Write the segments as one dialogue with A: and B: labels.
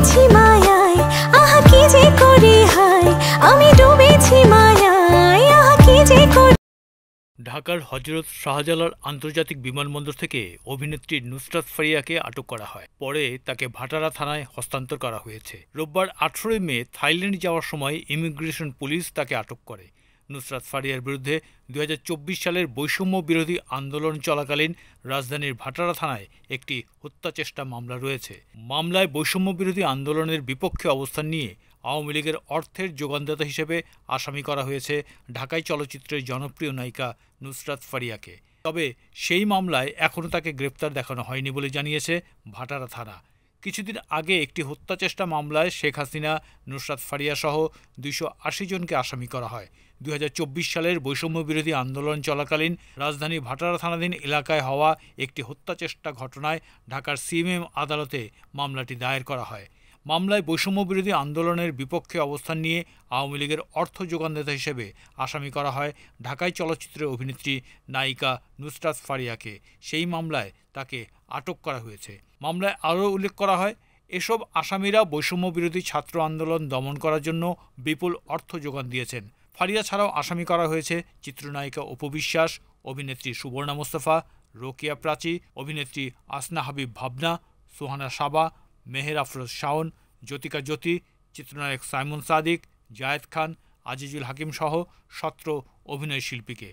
A: ডুবেছি মায়ায়, আহা কি যে করি হায়, আমি ডুবেছি মায়ায়, আহা কি যে করি।
B: ঢাকার হযরত শাহজালাল আন্তর্জাতিক বিমানবন্দর থেকে অভিনেত্রী নুসরাত ফারিয়াকে আটক করা হয়। পরে তাকে ভাটারা থানায় হস্তান্তর করা হয়েছে। রোববার ১৮ মে থাইল্যান্ড যাওয়ার সময় ইমিগ্রেশন পুলিশ তাকে আটক করে। নুসরাত ফারিয়ার বিরুদ্ধে ২০২৪ সালের বৈষম্য বিরোধী আন্দোলন চলাকালীন রাজধানীর ভাটারা থানায় একটি হত্যাচেষ্টা মামলা রয়েছে। মামলায় বৈষম্য বিরোধী আন্দোলনের বিপক্ষে অবস্থান নিয়ে আওয়ামী লীগের অর্থের যোগানদাতা হিসেবে আসামি করা হয়েছে ঢাকাই চলচ্চিত্রের জনপ্রিয় নায়িকা নুসরাত ফারিয়াকে। তবে সেই মামলায় এখনও তাকে গ্রেপ্তার দেখানো হয়নি বলে জানিয়েছে ভাটারা থানা। কিছুদিন আগে একটি হত্যাচেষ্টা মামলায় শেখ হাসিনা, নুসরাত ফারিয়াসহ ২৮০ জনকে আসামি করা হয়। ২০২৪ সালের বৈষম্য বিরোধী আন্দোলন চলাকালীন রাজধানীর ভাটারা থানাধীন এলাকায় হওয়া একটি হত্যাচেষ্টা ঘটনায় ঢাকার সিএমএম আদালতে মামলাটি দায়ের করা হয়। মামলায় বৈষম্য বিরোধী আন্দোলনের বিপক্ষে অবস্থান নিয়ে আওয়ামী লীগের অর্থ যোগানদাতা হিসেবে আসামি করা হয় ঢাকাই চলচ্চিত্রের অভিনেত্রী নায়িকা নুসরাত ফারিয়াকে। সেই মামলায় তাকে আটক করা হয়েছে। মামলায় আরও উল্লেখ করা হয়, এসব আসামিরা বৈষম্য বিরোধী ছাত্র আন্দোলন দমন করার জন্য বিপুল অর্থ যোগান দিয়েছেন। ফারিয়া ছাড়াও আসামি করা হয়েছে চিত্রনায়িকা অপু বিশ্বাস, অভিনেত্রী সুবর্ণা মোস্তফা, রোকেয়া প্রাচী, অভিনেত্রী আসনা হাবিব ভাবনা, সুহানা সাবা, মেহের আফরোজ শাওন, জ্যোতিকা জ্যোতি, চিত্রনায়ক সাইমন সাদিক, জায়েদ খান, আজিজুল হাকিম সহ ১৭ অভিনয় শিল্পীকে।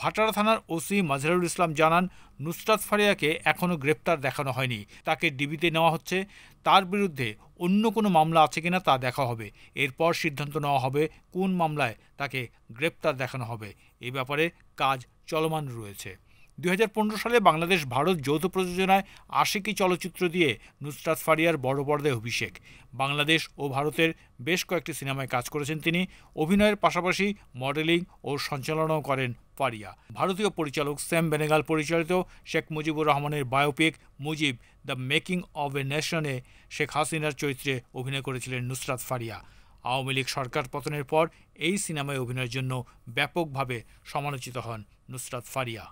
B: ভাটারা থানার ওসি মাজহারুল ইসলাম জানান, নুসরাত ফারিয়াকে এখনও গ্রেপ্তার দেখানো হয়নি। তাকে ডিবিতে নেওয়া হচ্ছে। তার বিরুদ্ধে অন্য কোনো মামলা আছে কিনা তা দেখা হবে। এরপর সিদ্ধান্ত নেওয়া হবে কোন মামলায় তাকে গ্রেপ্তার দেখানো হবে। এ ব্যাপারে কাজ চলমান রয়েছে। ২০১৫ সালে বাংলাদেশ ভারত যৌথ প্রযোজনায় আশিকি চলচ্চিত্র দিয়ে নুসরাত ফারিয়ার বড় পর্দায় অভিষেক। বাংলাদেশ ও ভারতের বেশ কয়েকটি সিনেমায় কাজ করেছেন তিনি। অভিনয়ের পাশাপাশি মডেলিং ও সঞ্চালনাও করেন ফারিয়া। ভারতীয় পরিচালক স্যাম বেনেগাল পরিচালিত শেখ মুজিবুর রহমানের biopic Mujib the making of a নেশনে শেখ হাসিনার চরিত্রে অভিনয় করেছিলেন নুসরাত ফারিয়া। আওয়ামী লীগ সরকার পতনের পর এই সিনেমায় অভিনয়ের জন্য ব্যাপকভাবে সমালোচিত হন নুসরাত ফারিয়া।